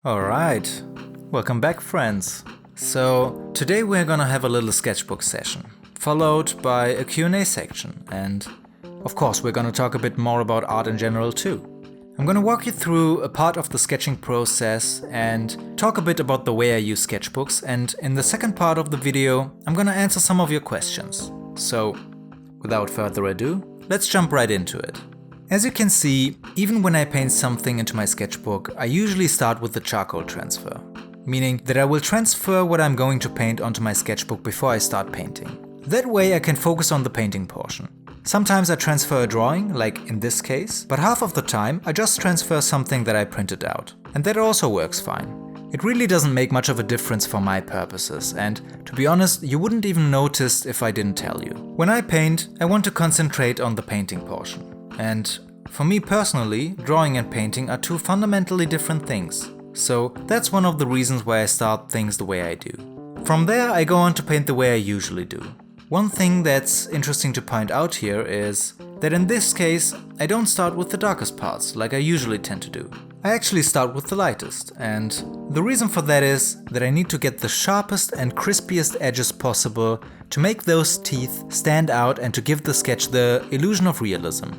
Alright, welcome back friends. So today we're gonna have a little sketchbook session, followed by a Q&A section, and of course we're gonna talk a bit more about art in general too. I'm gonna walk you through a part of the sketching process and talk a bit about the way I use sketchbooks, and in the second part of the video I'm gonna answer some of your questions. So without further ado, let's jump right into it. As you can see, even when I paint something into my sketchbook, I usually start with the charcoal transfer, meaning that I will transfer what I'm going to paint onto my sketchbook before I start painting. That way I can focus on the painting portion. Sometimes I transfer a drawing, like in this case, but half of the time I just transfer something that I printed out. And that also works fine. It really doesn't make much of a difference for my purposes, and to be honest, you wouldn't even notice if I didn't tell you. When I paint, I want to concentrate on the painting portion. And for me personally, drawing and painting are two fundamentally different things. So that's one of the reasons why I start things the way I do. From there I go on to paint the way I usually do. One thing that's interesting to point out here is that in this case I don't start with the darkest parts like I usually tend to do. I actually start with the lightest, and the reason for that is that I need to get the sharpest and crispiest edges possible to make those teeth stand out and to give the sketch the illusion of realism.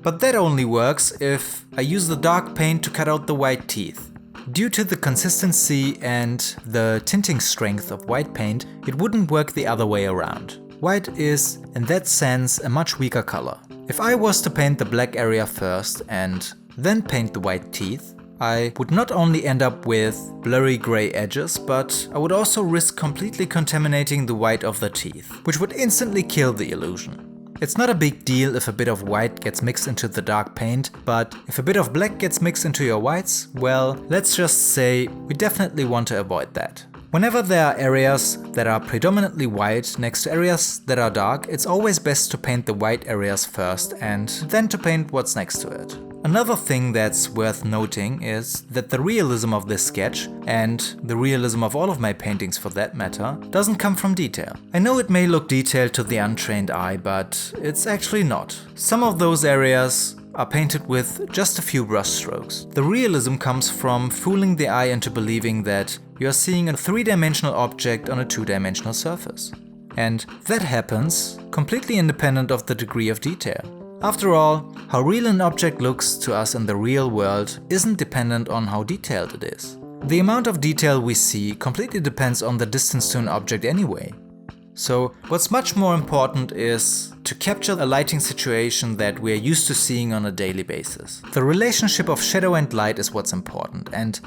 But that only works if I use the dark paint to cut out the white teeth. Due to the consistency and the tinting strength of white paint, it wouldn't work the other way around. White is, in that sense, a much weaker color. If I was to paint the black area first and then paint the white teeth, I would not only end up with blurry gray edges, but I would also risk completely contaminating the white of the teeth, which would instantly kill the illusion. It's not a big deal if a bit of white gets mixed into the dark paint, but if a bit of black gets mixed into your whites, well, let's just say we definitely want to avoid that. Whenever there are areas that are predominantly white next to areas that are dark, it's always best to paint the white areas first and then to paint what's next to it. Another thing that's worth noting is that the realism of this sketch, and the realism of all of my paintings for that matter, doesn't come from detail. I know it may look detailed to the untrained eye, but it's actually not. Some of those areas are painted with just a few brush strokes. The realism comes from fooling the eye into believing that you are seeing a three-dimensional object on a two-dimensional surface. And that happens completely independent of the degree of detail. After all, how real an object looks to us in the real world isn't dependent on how detailed it is. The amount of detail we see completely depends on the distance to an object anyway. So what's much more important is to capture a lighting situation that we are used to seeing on a daily basis. The relationship of shadow and light is what's important, and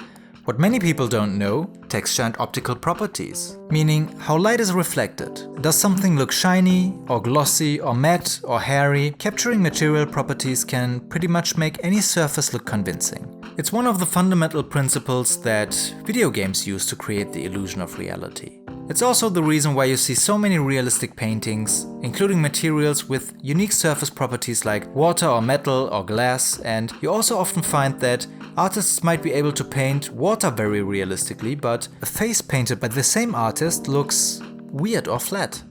what many people don't know, texture and optical properties, meaning how light is reflected. Does something look shiny, or glossy, or matte, or hairy? Capturing material properties can pretty much make any surface look convincing. It's one of the fundamental principles that video games use to create the illusion of reality. It's also the reason why you see so many realistic paintings, including materials with unique surface properties like water or metal or glass, and you also often find that artists might be able to paint water very realistically, but a face painted by the same artist looks weird or flat.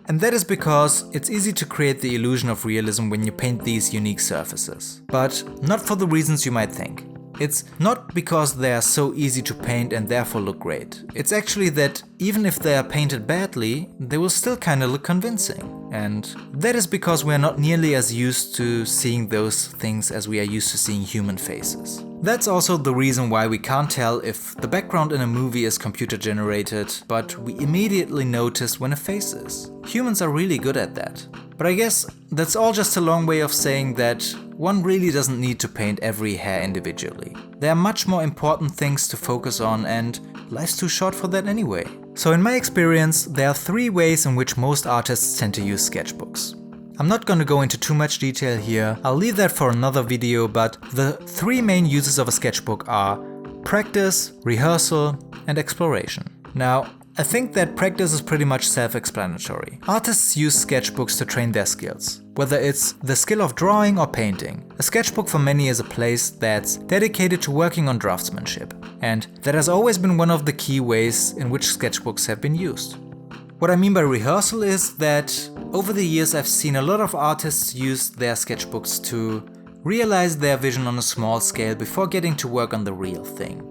And that is because it's easy to create the illusion of realism when you paint these unique surfaces. But not for the reasons you might think. It's not because they are so easy to paint and therefore look great. It's actually that even if they are painted badly, they will still kinda look convincing. And that is because we are not nearly as used to seeing those things as we are used to seeing human faces. That's also the reason why we can't tell if the background in a movie is computer generated, but we immediately notice when a face is. Humans are really good at that. But I guess that's all just a long way of saying that one really doesn't need to paint every hair individually. There are much more important things to focus on, and life's too short for that anyway. So in my experience, there are three ways in which most artists tend to use sketchbooks. I'm not going to go into too much detail here, I'll leave that for another video, but the three main uses of a sketchbook are practice, rehearsal, and exploration. Now, I think that practice is pretty much self-explanatory. Artists use sketchbooks to train their skills, whether it's the skill of drawing or painting. A sketchbook for many is a place that's dedicated to working on draftsmanship, and that has always been one of the key ways in which sketchbooks have been used. What I mean by rehearsal is that over the years I've seen a lot of artists use their sketchbooks to realize their vision on a small scale before getting to work on the real thing.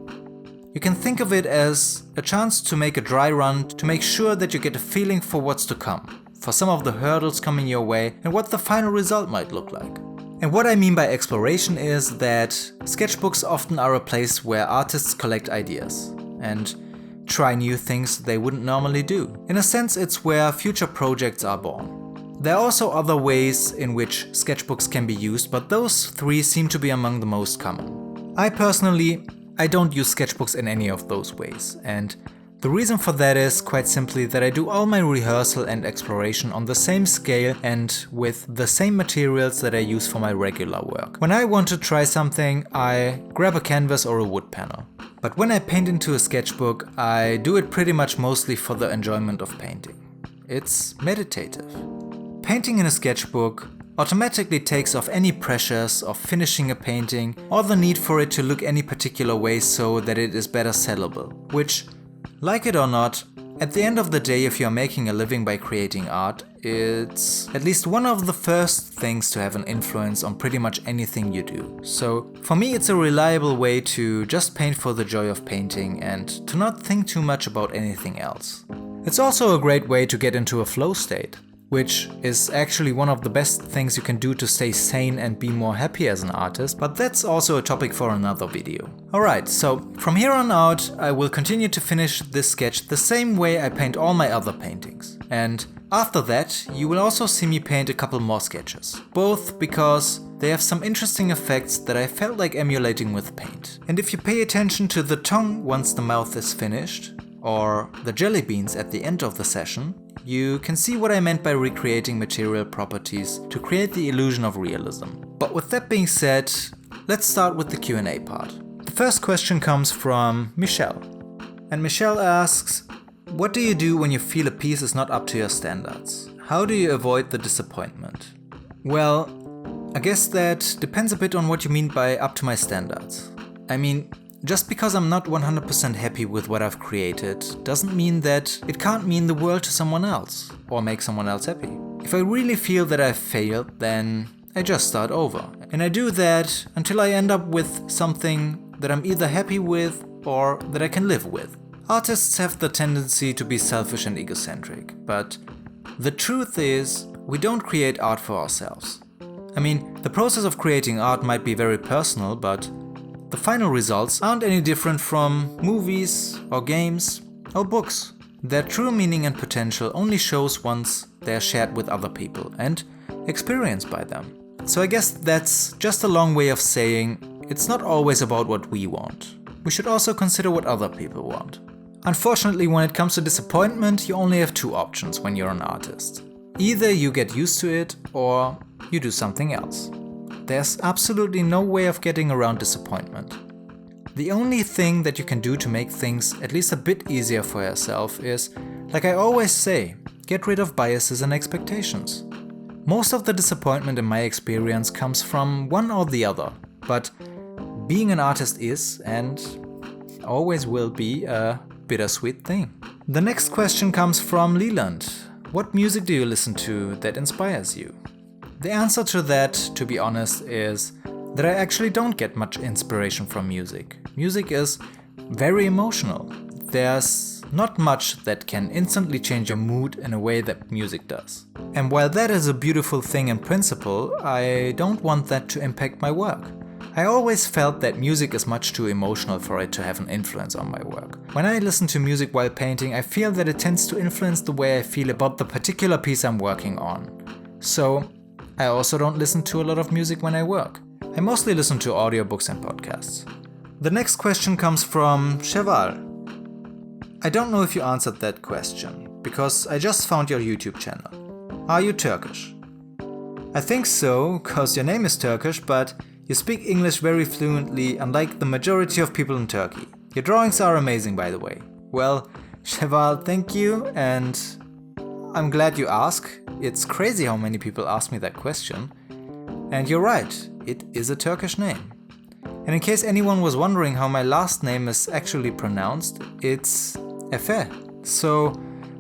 You can think of it as a chance to make a dry run to make sure that you get a feeling for what's to come, for some of the hurdles coming your way and what the final result might look like. And what I mean by exploration is that sketchbooks often are a place where artists collect ideas and try new things they wouldn't normally do. In a sense, it's where future projects are born. There are also other ways in which sketchbooks can be used, but those three seem to be among the most common. I don't use sketchbooks in any of those ways, and the reason for that is quite simply that I do all my rehearsal and exploration on the same scale and with the same materials that I use for my regular work. When I want to try something, I grab a canvas or a wood panel. But when I paint into a sketchbook, I do it pretty much mostly for the enjoyment of painting. It's meditative. Painting in a sketchbook automatically takes off any pressures of finishing a painting or the need for it to look any particular way so that it is better sellable, which, like it or not, at the end of the day, if you're making a living by creating art, it's at least one of the first things to have an influence on pretty much anything you do. So for me, it's a reliable way to just paint for the joy of painting and to not think too much about anything else. It's also a great way to get into a flow state, which is actually one of the best things you can do to stay sane and be more happy as an artist, but that's also a topic for another video. Alright, so from here on out, I will continue to finish this sketch the same way I paint all my other paintings. And after that, you will also see me paint a couple more sketches. Both because they have some interesting effects that I felt like emulating with paint. And if you pay attention to the tongue once the mouth is finished, or the jelly beans at the end of the session, you can see what I meant by recreating material properties to create the illusion of realism. But with that being said, let's start with the Q&A part. The first question comes from Michelle. And Michelle asks, what do you do when you feel a piece is not up to your standards? How do you avoid the disappointment? Well, I guess that depends a bit on what you mean by up to my standards. I mean, just because I'm not 100% happy with what I've created doesn't mean that it can't mean the world to someone else or make someone else happy. If I really feel that I've failed, then I just start over. And I do that until I end up with something that I'm either happy with or that I can live with. Artists have the tendency to be selfish and egocentric, but the truth is, we don't create art for ourselves. I mean, the process of creating art might be very personal, but the final results aren't any different from movies or games or books. Their true meaning and potential only shows once they are shared with other people and experienced by them. So I guess that's just a long way of saying it's not always about what we want. We should also consider what other people want. Unfortunately, when it comes to disappointment, you only have two options when you're an artist. Either you get used to it or you do something else. There's absolutely no way of getting around disappointment. The only thing that you can do to make things at least a bit easier for yourself is, like I always say, get rid of biases and expectations. Most of the disappointment in my experience comes from one or the other, but being an artist is, and always will be, a bittersweet thing. The next question comes from Leland. What music do you listen to that inspires you? The answer to that, to be honest, is that I actually don't get much inspiration from music. Music is very emotional. There's not much that can instantly change your mood in a way that music does. And while that is a beautiful thing in principle, I don't want that to impact my work. I always felt that music is much too emotional for it to have an influence on my work. When I listen to music while painting, I feel that it tends to influence the way I feel about the particular piece I'm working on. So I also don't listen to a lot of music when I work. I mostly listen to audiobooks and podcasts. The next question comes from Cheval. I don't know if you answered that question, because I just found your YouTube channel. Are you Turkish? I think so, cause your name is Turkish, but you speak English very fluently, unlike the majority of people in Turkey. Your drawings are amazing, by the way. Well, Cheval, thank you, and I'm glad you asked. It's crazy how many people ask me that question. And you're right, it is a Turkish name. And in case anyone was wondering how my last name is actually pronounced, it's Efe. So,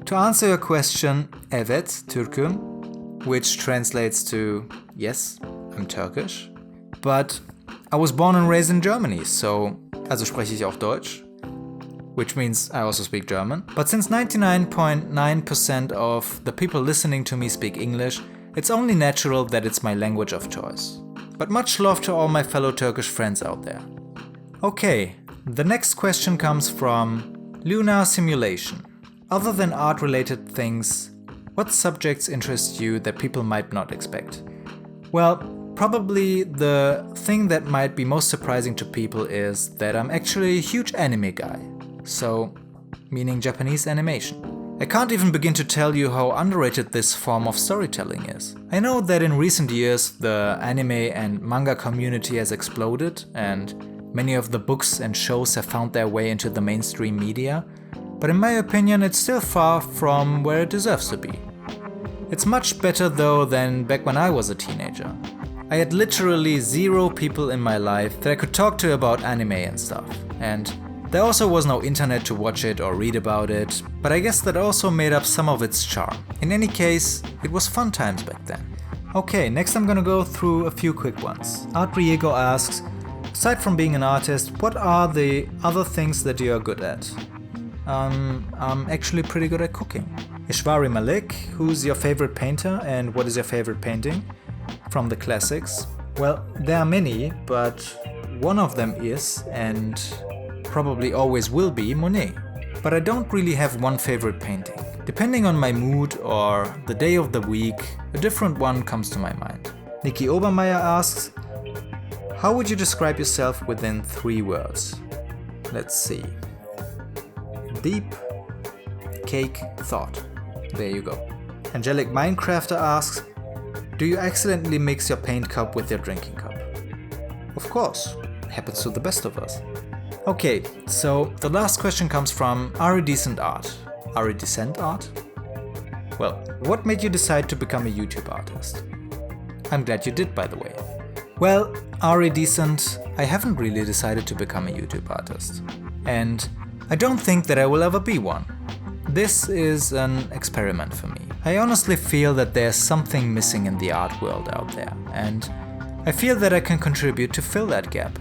to answer your question, Evet Türk'üm, which translates to yes, I'm Turkish. But I was born and raised in Germany, so, also spreche ich auch Deutsch. which means I also speak German. But since 99.9% of the people listening to me speak English, it's only natural that it's my language of choice. But much love to all my fellow Turkish friends out there. Okay, the next question comes from Lunar Simulation. Other than art-related things, what subjects interest you that people might not expect? Well, probably the thing that might be most surprising to people is that I'm actually a huge anime guy. So, meaning Japanese animation. I can't even begin to tell you how underrated this form of storytelling is. I know that in recent years the anime and manga community has exploded and many of the books and shows have found their way into the mainstream media, but in my opinion it's still far from where it deserves to be. It's much better though than back when I was a teenager. I had literally 0 people in my life that I could talk to about anime and stuff, and there also was no internet to watch it or read about it, but I guess that also made up some of its charm. In any case, it was fun times back then. Okay, next I'm gonna go through a few quick ones. Art Riego asks, aside from being an artist, what are the other things that you are good at? I'm actually pretty good at cooking. Ishwari Malik, who's your favorite painter and what is your favorite painting? From the classics. Well, there are many, but one of them is, and probably always will be, Monet. But I don't really have one favorite painting. Depending on my mood or the day of the week, a different one comes to my mind. Nikki Obermeier asks, how would you describe yourself within 3 words? Let's see. Deep, cake, thought. There you go. Angelic Minecrafter asks, do you accidentally mix your paint cup with your drinking cup? Of course, happens to the best of us. Okay, so the last question comes from Ari Decent Art. Ari Decent Art? Well, what made you decide to become a YouTube artist? I'm glad you did, by the way. Well, Ari Decent, I haven't really decided to become a YouTube artist. And I don't think that I will ever be one. This is an experiment for me. I honestly feel that there's something missing in the art world out there, and I feel that I can contribute to fill that gap.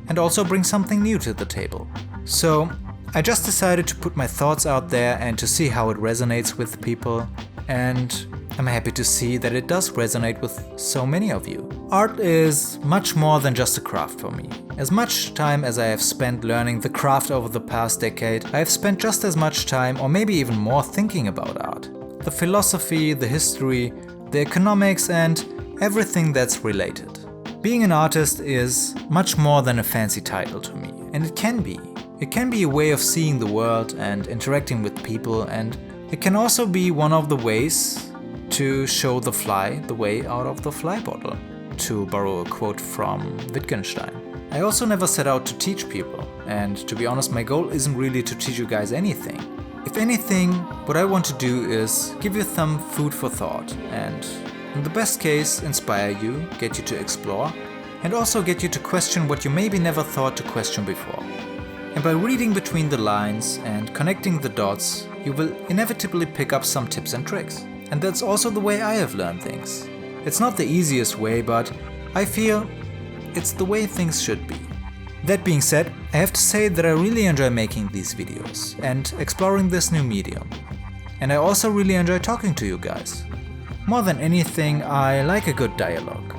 And also bring something new to the table. So I just decided to put my thoughts out there and to see how it resonates with people, and I'm happy to see that it does resonate with so many of you. Art is much more than just a craft for me. As much time as I have spent learning the craft over the past decade, I have spent just as much time or maybe even more thinking about art. The philosophy, the history, the economics and everything that's related. Being an artist is much more than a fancy title to me, and it can be. It can be a way of seeing the world and interacting with people, and it can also be one of the ways to show the fly the way out of the fly bottle, to borrow a quote from Wittgenstein. I also never set out to teach people, and to be honest, my goal isn't really to teach you guys anything. If anything, what I want to do is give you some food for thought and in the best case, inspire you, get you to explore, and also get you to question what you maybe never thought to question before. And by reading between the lines and connecting the dots, you will inevitably pick up some tips and tricks. And that's also the way I have learned things. It's not the easiest way, but I feel it's the way things should be. That being said, I have to say that I really enjoy making these videos and exploring this new medium. And I also really enjoy talking to you guys. More than anything, I like a good dialogue.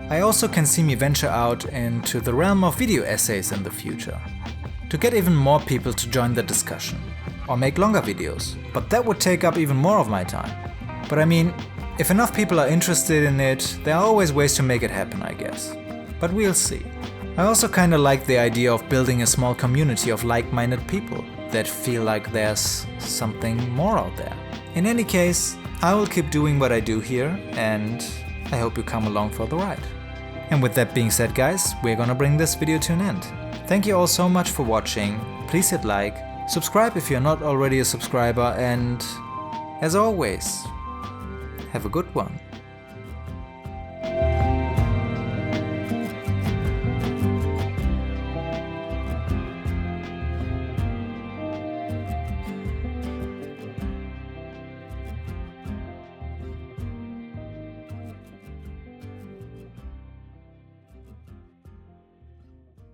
I also can see me venture out into the realm of video essays in the future, to get even more people to join the discussion, or make longer videos, but that would take up even more of my time. But I mean, if enough people are interested in it, there are always ways to make it happen, I guess. But we'll see. I also kinda like the idea of building a small community of like-minded people that feel like there's something more out there. In any case, I will keep doing what I do here, and I hope you come along for the ride. And with that being said, guys, we're gonna bring this video to an end. Thank you all so much for watching. Please hit like, subscribe if you're not already a subscriber, and as always, have a good one.